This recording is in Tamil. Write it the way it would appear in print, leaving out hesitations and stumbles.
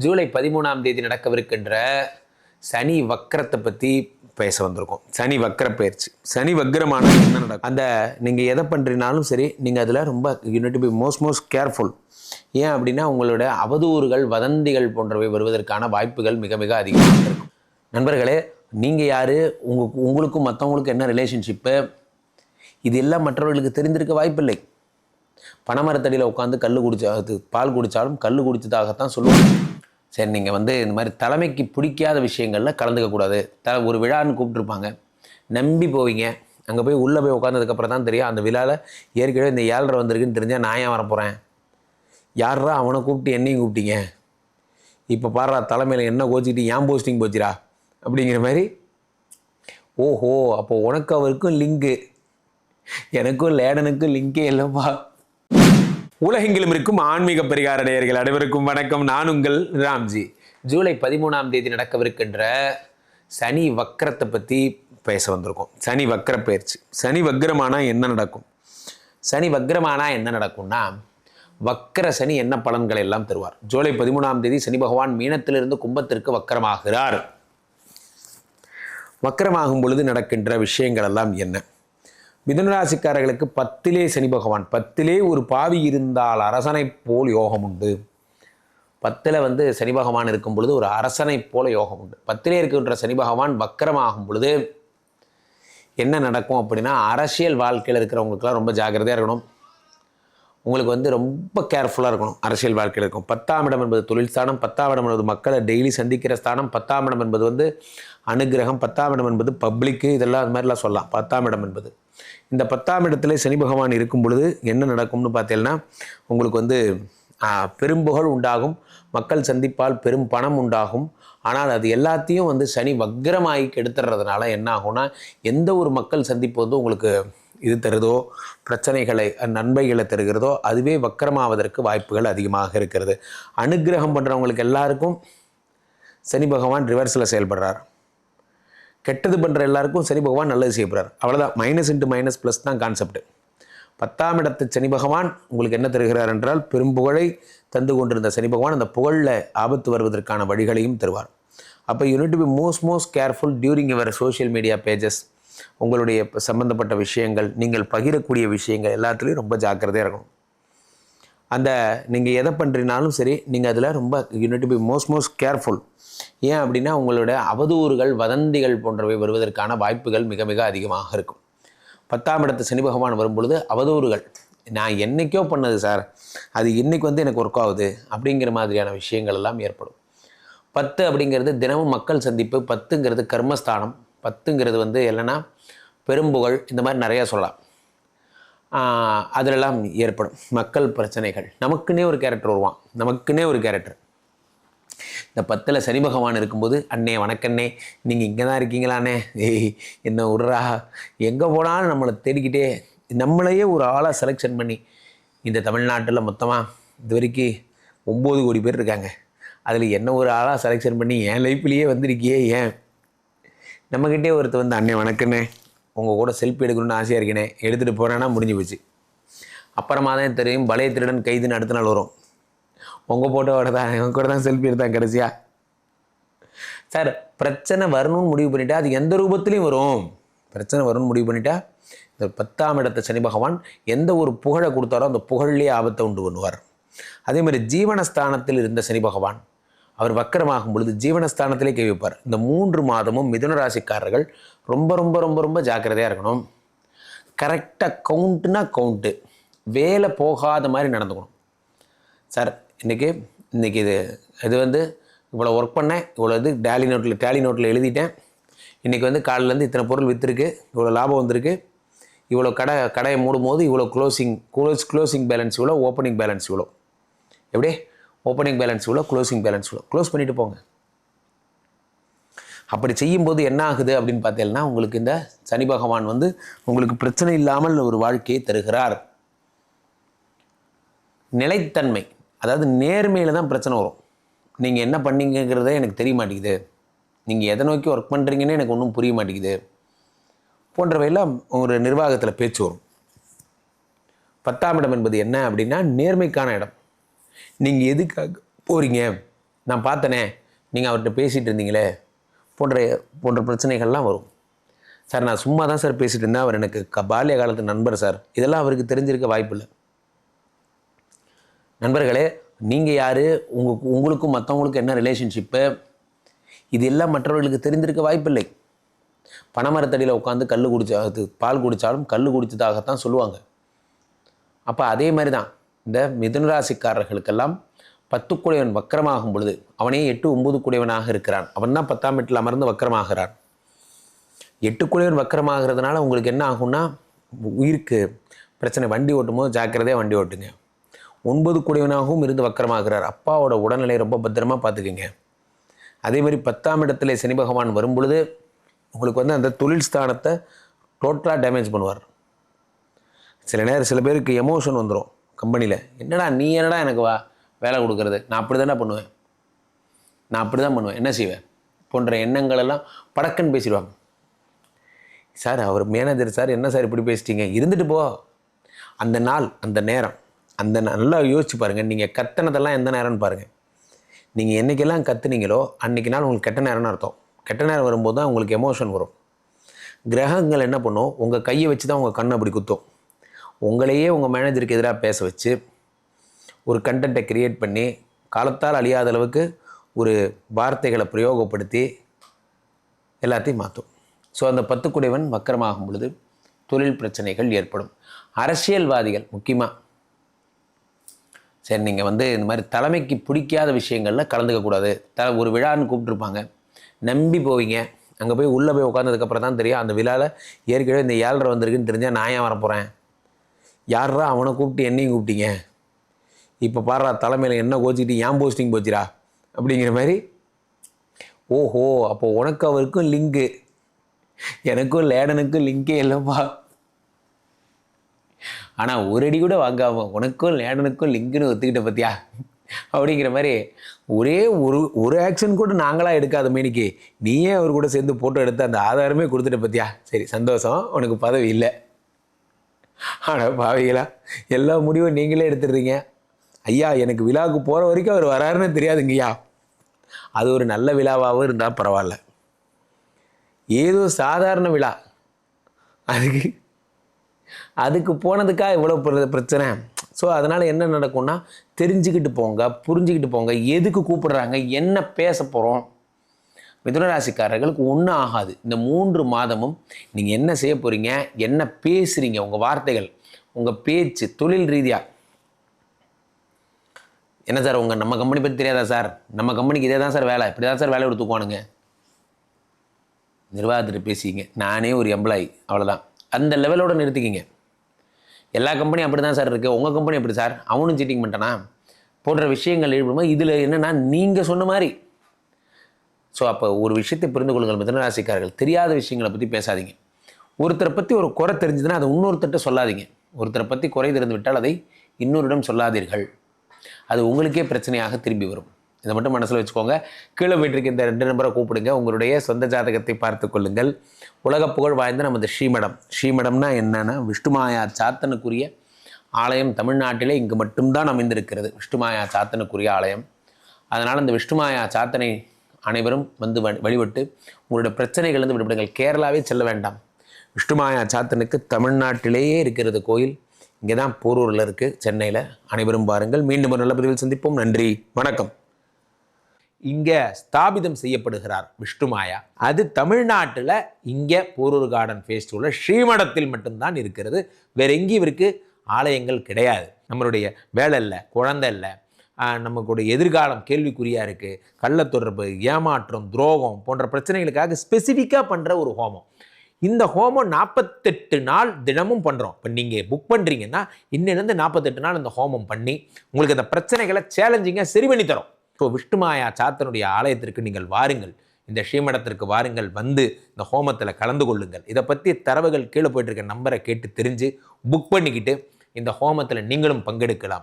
ஜூலை 13ஆம் தேதி நடக்கவிருக்கின்ற சனி வக்கரத்தை பற்றி பேச வந்திருக்கோம். சனி வக்கர பயிற்சி. சனி வக்கரமான என்ன நடக்கும், அந்த நீங்கள் எதை பண்ணுறீனாலும் சரி, நீங்கள் அதில் ரொம்ப unit to be most careful. ஏன் அப்படின்னா உங்களோட அவதூறுகள், வதந்திகள் போன்றவை வருவதற்கான வாய்ப்புகள் மிக மிக அதிகமாக இருக்கும். நண்பர்களே, நீங்கள் யார், உங்களுக்கும் மற்றவங்களுக்கும் என்ன ரிலேஷன்ஷிப்பு, இது எல்லாம் மற்றவர்களுக்கு தெரிந்திருக்க வாய்ப்பில்லை. பனைமரத்தடியில் உட்காந்து பால் குடித்தாலும் கல் குடித்ததாகத்தான் சொல்லுவாங்க. சரி, நீங்கள் இந்த மாதிரி தலைமைக்கு பிடிக்காத விஷயங்களில் கலந்துக்கக்கூடாது. ஒரு விழான்னு கூப்பிட்ருப்பாங்க, நம்பி போவீங்க. அங்கே போய் உள்ளே போய் உட்காந்ததுக்கப்புறம் தான் தெரியும் அந்த விழாவில் ஏற்கனவே இந்த 7:30 வந்திருக்குன்னு தெரிஞ்சால் நான் ஏன் வரப்போகிறேன், யாரா அவனை கூப்பிட்டு என்னையும் கூப்பிட்டீங்க, இப்போ பாடுறா தலைமையில் என்ன கோச்சிக்கிட்டு ஏன் போஸ்டிங் போச்சுரா அப்படிங்கிற மாதிரி. ஓஹோ, அப்போ உனக்கு அவருக்கும் லிங்கு, எனக்கும் லேடனுக்கும் லிங்கே இல்லைப்பா. உலகெங்கிலும் இருக்கும் ஆன்மீக பரிகார நேயர்கள் அனைவருக்கும் வணக்கம். நான் உங்கள் ராம்ஜி. ஜூலை 13ஆம் தேதி நடக்கவிருக்கின்ற சனி வக்கரத்தை பற்றி பேச வந்திருக்கோம். சனி வக்கர பயிற்சி. சனி வக்கரமானால் என்ன நடக்கும்? சனி வக்கரமானால் என்ன நடக்கும்னா, வக்கர சனி என்ன பலன்களை எல்லாம் தருவார். ஜூலை 13ஆம் தேதி சனி பகவான் மீனத்திலிருந்து கும்பத்திற்கு வக்கரமாகிறார். வக்கரமாகும் பொழுது நடக்கின்ற விஷயங்கள் எல்லாம் என்ன? மிதுனராசிக்காரர்களுக்கு 10லே சனி பகவான். 10லே ஒரு பாவி இருந்தால் அரசனை போல் யோகம் உண்டு. 10ல் சனி பகவான் இருக்கும் பொழுது ஒரு அரசனை போல யோகம் உண்டு. 10லே இருக்கின்ற சனி பகவான் வக்கரமாகும் பொழுது என்ன நடக்கும் அப்படின்னா, அரசியல் வாழ்க்கையில் இருக்கிறவங்களுக்குலாம் ரொம்ப ஜாக்கிரதையாக இருக்கணும். உங்களுக்கு ரொம்ப கேர்ஃபுல்லாக இருக்கணும். அரசியல் வாழ்க்கையில் இருக்கும். 10ஆம் இடம் என்பது தொழில் ஸ்தானம். 10ஆம் இடம் என்பது மக்களை டெய்லி சந்திக்கிற ஸ்தானம். 10ஆம் இடம் என்பது அனுகிரகம். 10ஆம் இடம் என்பது பப்ளிக்கு, இதெல்லாம் அது மாதிரிலாம் சொல்லலாம். 10ஆம் இடம் என்பது இந்த 10ஆம் இடத்துல சனி பகவான் இருக்கும் பொழுது என்ன நடக்கும்னு பார்த்தீங்கன்னா, உங்களுக்கு பெரும்புகழ் உண்டாகும், மக்கள் சந்திப்பால் பெரும் பணம் உண்டாகும். ஆனால் அது எல்லாத்தையும் சனி வக்கரமாகி கெடுத்துறதுனால என்ன ஆகும்னா, எந்த ஒரு மக்கள் சந்திப்பு உங்களுக்கு இது தருதோ, பிரச்சனைகளை நன்மைகளை தருகிறதோ, அதுவே வக்கரமாவதற்கு வாய்ப்புகள் அதிகமாக இருக்கிறது. அனுகிரகம் பண்ணுறவங்களுக்கு எல்லாருக்கும் சனி பகவான் ரிவர்ஸில் செயல்படுறார். கெட்டது பண்ணுற எல்லாருக்கும் சனி பகவான் நல்லது செய்யப்படுறார். அவ்வளோதான். மைனஸ் இன்ட்டு மைனஸ் ப்ளஸ் தான் கான்செப்ட். 10ஆம் இடத்து சனி பகவான் உங்களுக்கு என்ன தருகிறார் என்றால், பெரும் புகழை தந்து கொண்டிருந்த சனி பகவான் அந்த புகழில் ஆபத்து வருவதற்கான வழிகளையும் தருவார். அப்போ unit to be most careful during your social media pages. உங்களுடைய சம்பந்தப்பட்ட விஷயங்கள், நீங்கள் பகிரக்கூடிய விஷயங்கள் எல்லாத்துலேயும் ரொம்ப ஜாக்கிரதையாக இருக்கணும். நீங்கள் எதை பண்ணுறீனாலும் சரி, நீங்கள் அதில் ரொம்ப unit to be most careful. ஏன் அப்படின்னா உங்களோட அவதூறுகள், வதந்திகள் போன்றவை வருவதற்கான வாய்ப்புகள் மிக மிக அதிகமாக இருக்கும். 10ஆம் இடத்து சனி பகவான் வரும் பொழுது அவதூறுகள், நான் என்றைக்கோ பண்ணது சார், அது இன்றைக்கி எனக்கு ஒர்க் ஆகுது அப்படிங்கிற மாதிரியான விஷயங்கள் எல்லாம் ஏற்படும். 10 அப்படிங்கிறது தினமும் மக்கள் சந்திப்பு. 10ங்கிறது கர்மஸ்தானம். 10ங்கிறது இல்லைன்னா பெரும்புகழ், இந்த மாதிரி நிறையா சொல்லலாம். அதிலெல்லாம் ஏற்படும் மக்கள் பிரச்சனைகள். நமக்குன்னே ஒரு கேரக்டர் வருவான், நமக்குன்னே ஒரு கேரக்டர். இந்த 10ல் சனி பகவான் இருக்கும்போது, அண்ணே வணக்கண்ணே, நீங்கள் இங்கே தான் இருக்கீங்களாண்ணே, என்ன விட்றா, எங்கே போனாலும் நம்மளை தேடிக்கிட்டே நம்மளையே ஒரு ஆளாக செலெக்ஷன் பண்ணி, இந்த தமிழ்நாட்டில் மொத்தமாக இது வரைக்கும் 9 கோடி பேர் இருக்காங்க, அதில் என்ன ஒரு ஆளாக செலெக்ஷன் பண்ணி என் லைஃப்லேயே வந்திருக்கியே, ஏன் நம்மக்கிட்டே ஒருத்தர் அண்ணே வணக்கண்ணே, உங்கள் கூட செல்ஃபி எடுக்கணும்னு ஆசையாக இருக்கேனே, எடுத்துகிட்டு போனேன்னா முடிஞ்சு போச்சு. அப்புறமா தான் தெரியும் பழைய திருடன் கைதுன்னு அடுத்த நாள் வரும். உங்கள் ஃபோட்டோவோட தான் இவங்க கூட தான் செல்ஃபி எடுத்தாங்க கடைசியாக. சார், பிரச்சனை வரணும்னு முடிவு பண்ணிட்டா அது எந்த ரூபத்துலேயும் வரும். பிரச்சனை வரணும்னு முடிவு பண்ணிட்டா இந்த 10ஆம் இடத்த சனி பகவான் எந்த ஒரு புகழை கொடுத்தாரோ அந்த புகழ்லேயே ஆபத்தை உண்டு பண்ணுவார். அதே மாதிரி ஜீவனஸ்தானத்தில் இருந்த சனி பகவான் அவர் வக்கரமாகும் பொழுது ஜீவனஸ்தானத்திலே கை வைப்பார். இந்த 3 மாதமும் மிதுன ராசிக்காரர்கள் ரொம்ப ரொம்ப ரொம்ப ரொம்ப ஜாக்கிரதையாக இருக்கணும். கரெக்டாக கவுண்ட்டுனா கவுண்ட்டு, வேலை போகாத மாதிரி நடந்துக்கணும். சார், இன்றைக்கி இது இவ்வளோ ஒர்க் பண்ணேன், இவ்வளோ டேலி நோட்டில் எழுதிட்டேன், இன்றைக்கி காலிலேருந்து இத்தனை பொருள் விற்றுருக்கு, இவ்வளோ லாபம் வந்திருக்கு, இவ்வளோ கடையை மூடும் போது இவ்வளோ க்ளோசிங் பேலன்ஸ் இவ்வளோ, ஓப்பனிங் பேலன்ஸ் இவ்வளோ, எப்படி ஓப்பனிங் பேலன்ஸ் இவ்வளோ, க்ளோசிங் பேலன்ஸ் இவ்வளோ, க்ளோஸ் பண்ணிவிட்டு போங்க. அப்படி செய்யும்போது என்ன ஆகுது அப்படின்னு பார்த்தீங்கன்னா, உங்களுக்கு இந்த சனி பகவான் உங்களுக்கு பிரச்சனை இல்லாமல் ஒரு வாழ்க்கையை தருகிறார். நிலைத்தன்மை, அதாவது நேர்மையில் தான் பிரச்சனை வரும். நீங்கள் என்ன பண்ணீங்கிறதே எனக்கு தெரிய மாட்டேங்குது, நீங்கள் எதை நோக்கி ஒர்க் பண்ணுறீங்கன்னு எனக்கு ஒன்றும் புரிய மாட்டேங்குது போன்றவையெல்லாம் ஒரு நிர்வாகத்தில் பேச்சு வரும். 10ஆம் இடம் என்பது என்ன அப்படின்னா நேர்மைக்கான இடம். நீங்கள் எதுக்காக போகிறீங்க, நான் பார்த்தனே, நீங்கள் அவர்கிட்ட பேசிகிட்டு இருந்தீங்களே போன்ற போன்ற பிரச்சனைகள்லாம் வரும். சார் நான் சும்மா தான் சார் பேசிகிட்டு இருந்தேன், அவர் எனக்கு பால்ய காலத்து நண்பர் சார். இதெல்லாம் அவருக்கு தெரிஞ்சிருக்க வாய்ப்பில்லை. நண்பர்களே, நீங்கள் யார், உங்களுக்கும் மற்றவங்களுக்கும் என்ன ரிலேஷன்ஷிப்பு, இது எல்லாம் மற்றவர்களுக்கு தெரிந்திருக்க வாய்ப்பில்லை. பனைமரத்தடியில் உட்காந்து பால் குடித்தாலும் கல் குடித்ததாகத்தான் சொல்லுவாங்க. அப்போ அதே மாதிரி தான் இந்த மிதுனராசிக்காரர்களுக்கெல்லாம் 10 குடையவன் வக்கரமாகும் பொழுது அவனே 8, 9 குடையவனாக இருக்கிறான். அவன் தான் 10ஆம் வீட்டில் அமர்ந்து வக்கரமாகிறான். 8 குடையவன் வக்கரமாகிறதுனால உங்களுக்கு என்ன ஆகும்னா உயிருக்கு பிரச்சனை. வண்டி ஓட்டும் போது ஜாக்கிரதையாக வண்டி ஓட்டுங்க. 9 குடையவனாகவும் இருந்து வக்கரமாகிறார். அப்பாவோட உடல்நிலை ரொம்ப பத்திரமாக பார்த்துக்குங்க. அதே மாதிரி 10ஆம் இடத்துல சனி பகவான் வரும் பொழுது உங்களுக்கு வந்து அந்த தொழில் ஸ்தானத்தை டோட்டலாக டேமேஜ் பண்ணுவார். சில பேருக்கு எமோஷன் வந்துடும் கம்பெனியில். என்னடா நீ என்னடா எனக்கு வேலை கொடுக்கறது, நான் அப்படி தானே பண்ணுவேன், நான் அப்படி தான் பண்ணுவேன், என்ன செய்வேன் போன்ற எண்ணங்கள் எல்லாம் படக்குன்னு பேசிடுவாங்க. சார் அவர் மேனேஜர் சார், என்ன சார் இப்படி பேசிட்டீங்க, இருந்துட்டு போ. அந்த நாள் அந்த நேரம் நல்லா யோசிச்சு பாருங்கள். நீங்கள் கத்தினதெல்லாம் எந்த நேரம்னு பாருங்கள். நீங்கள் என்றைக்கெல்லாம் கத்துனீங்களோ அன்றைக்கி நாள் உங்களுக்கு கெட்ட நேரம்னு அர்த்தம். கெட்ட நேரம் வரும்போது தான் உங்களுக்கு எமோஷன் வரும். கிரகங்கள் என்ன பண்ணும், உங்கள் கையை வச்சு தான் உங்கள் கண்ணை அப்படி குத்தும். உங்களையே உங்கள் மேனேஜருக்கு எதிராக பேச வச்சு ஒரு கண்டென்ட்டை க்ரியேட் பண்ணி காலத்தால் அழியாத அளவுக்கு ஒரு வார்த்தைகளை பிரயோகப்படுத்தி எல்லாத்தையும் மாற்றும். ஸோ அந்த 10 குடைவன் வக்கரமாகும் பொழுது தொழில் பிரச்சனைகள் ஏற்படும். அரசியல்வாதிகள் முக்கியமாக சரி, நீங்கள் வந்து இந்த மாதிரி தலைமைக்கு பிடிக்காத விஷயங்களில் கலந்துக்கக்கூடாது. ஒரு விழான்னு கூப்பிட்ருப்பாங்க, நம்பி போவீங்க. அங்கே போய் உள்ளே போய் உட்காந்ததுக்கப்புறம் தான் தெரியும் அந்த விழாவில் ஏற்கனவே இந்த 7:30 வந்திருக்குன்னு தெரிஞ்சால் நான் ஏன் வரப்போகிறேன், யாரா அவனை கூப்பிட்டு என்னையும் கூப்பிட்டீங்க, இப்போ பாடுறா தலைமையில் என்ன கோச்சிக்கிட்டு ஏன் போஸ்டிங் போச்சுரா அப்படிங்கிற மாதிரி. ஓஹோ, அப்போ உனக்கு அவருக்கும் லிங்கு, எனக்கும் லேடனுக்கும் லிங்கே இல்லைப்பா. ஆனால் ஒரு அடி கூட வாங்காமல் உனக்கும் லேடனுக்கும் லிங்குன்னு ஒத்துக்கிட்ட பற்றியா அப்படிங்கிற மாதிரி ஒரு ஆக்ஷன் கூட நாங்களாக எடுக்காத மேனிக்கு நீயே அவர் கூட சேர்ந்து ஃபோட்டோ எடுத்து அந்த ஆதாரமே கொடுத்துட்ட பற்றியா. சரி சந்தோஷம், உனக்கு பதவி இல்லை. ஆனால் பாவிகளா, எல்லா முடிவும் நீங்களே எடுத்துடுறீங்க. ஐயா எனக்கு விழாவுக்கு போகிற வரைக்கும் அவர் வராருன்னு தெரியாதுங்கய்யா. அது ஒரு நல்ல விழாவாகவும் இருந்தால் பரவாயில்ல. ஏதோ சாதாரண விழா, அதுக்கு போனதுக்காக இவ்வளோ பிரச்சனை. ஸோ அதனால் என்ன நடக்கும்னா தெரிஞ்சுக்கிட்டு போங்க, புரிஞ்சுக்கிட்டு போங்க. எதுக்கு கூப்பிடுறாங்க, என்ன பேச போகிறோம். மிதுனராசிக்காரர்களுக்கு ஒன்றும் ஆகாது. இந்த 3 மாதமும் நீங்கள் என்ன செய்ய போகிறீங்க, என்ன பேசுகிறீங்க, உங்கள் வார்த்தைகள், உங்கள் பேச்சு, தொழில் ரீதியாக. என்ன சார் நம்ம கம்பெனி பற்றி தெரியாதா சார், நம்ம கம்பெனிக்கு இதே தான் சார் வேலை, இப்படி தான் சார் வேலை கொடுத்துக்குவானுங்க. நிர்வாகத்தில் பேசிக்கிங்க, நானே ஒரு எம்ப்ளாயி, அவ்வளோதான். அந்த லெவலோடு நிறுத்திக்கிங்க. எல்லா கம்பெனியும் அப்படி தான் சார் இருக்குது, உங்கள் கம்பெனி எப்படி சார், அவனும் சீட்டிங் பண்ணிட்டானா போன்ற விஷயங்கள் எழுப்பும்போது இதில் என்னென்னா நீங்கள் சொன்ன மாதிரி. ஸோ அப்போ ஒரு விஷயத்தை புரிந்து கொள்ளுங்கள் மிதுனராசிக்காரர்கள், தெரியாத விஷயங்களை பற்றி பேசாதீங்க. ஒருத்தரை பற்றி ஒரு குறை தெரிஞ்சதுன்னா அதை இன்னொருத்தர்கிட்ட சொல்லாதீங்க. ஒருத்தரை பற்றி குறை தெரிந்து விட்டால் அதை இன்னொருடம் சொல்லாதீர்கள். அது உங்களுக்கே பிரச்சனையாக திரும்பி வரும். இதை மட்டும் மனசில் வச்சுக்கோங்க. கீழே போயிட்டுருக்க இந்த 2 நம்பரை கூப்பிடுங்க, உங்களுடைய சொந்த ஜாதகத்தை பார்த்து கொள்ளுங்கள். உலக புகழ் வாய்ந்த நமது ஸ்ரீமடம்னா என்னென்னா விஷ்ணுமாயா சாத்தனுக்குரிய ஆலயம். தமிழ்நாட்டிலே இங்கு மட்டும்தான் அமைந்திருக்கிறது விஷ்ணுமாயா சாத்தனுக்குரிய ஆலயம். அதனால் இந்த விஷ்ணுமாயா சாத்தனை அனைவரும் வந்து வழிபட்டு உங்களுடைய பிரச்சனைகள் விடுபடுங்கள். கேரளாவே செல்ல வேண்டாம். விஷ்ணுமாயா சாத்தனுக்கு தமிழ்நாட்டிலேயே இருக்கிறது கோயில். இங்கே தான் போரூரில் இருக்குது, சென்னையில். அனைவரும் பாருங்கள். மீண்டும் ஒரு நல்ல பதிவில் சந்திப்போம். நன்றி, வணக்கம். இங்கே ஸ்தாபிதம் செய்யப்படுகிறார் விஷ்ணுமாயா. அது தமிழ்நாட்டில் இங்கே போரூர் கார்டன் ஃபேஸ்டிவலில் ஸ்ரீமடத்தில் மட்டும்தான் இருக்கிறது. வேற எங்கேயும் இவருக்கு ஆலயங்கள் கிடையாது. நம்மளுடைய வேலை இல்லை, குழந்தை இல்லை, நமக்குடைய எதிர்காலம் கேள்விக்குறியாக இருக்குது, கள்ளத்தொடர்பு, ஏமாற்றம், துரோகம் போன்ற பிரச்சனைகளுக்காக ஸ்பெசிஃபிக்காக பண்ணுற ஒரு ஹோமம். இந்த ஹோமம் 48 நாள் தினமும் பண்ணுறோம். இப்போ நீங்கள் புக் பண்ணுறீங்கன்னா இன்னிலேருந்து 48 நாள் இந்த ஹோமம் பண்ணி உங்களுக்கு அந்த பிரச்சனைகளை சேலஞ்சிங்காக சரி பண்ணி தரோம். ஸோ விஷ்ணுமாயா சாத்தனுடைய ஆலயத்திற்கு நீங்கள் வாருங்கள், இந்த ஸ்ரீமடத்திற்கு வாருங்கள், வந்து இந்த ஹோமத்தில் கலந்து கொள்ளுங்கள். இதை பற்றி தரவுகள் கீழே போயிட்டு இருக்க நம்பரை கேட்டு தெரிஞ்சு புக் பண்ணிக்கிட்டு இந்த ஹோமத்தில் நீங்களும் பங்கெடுக்கலாம்.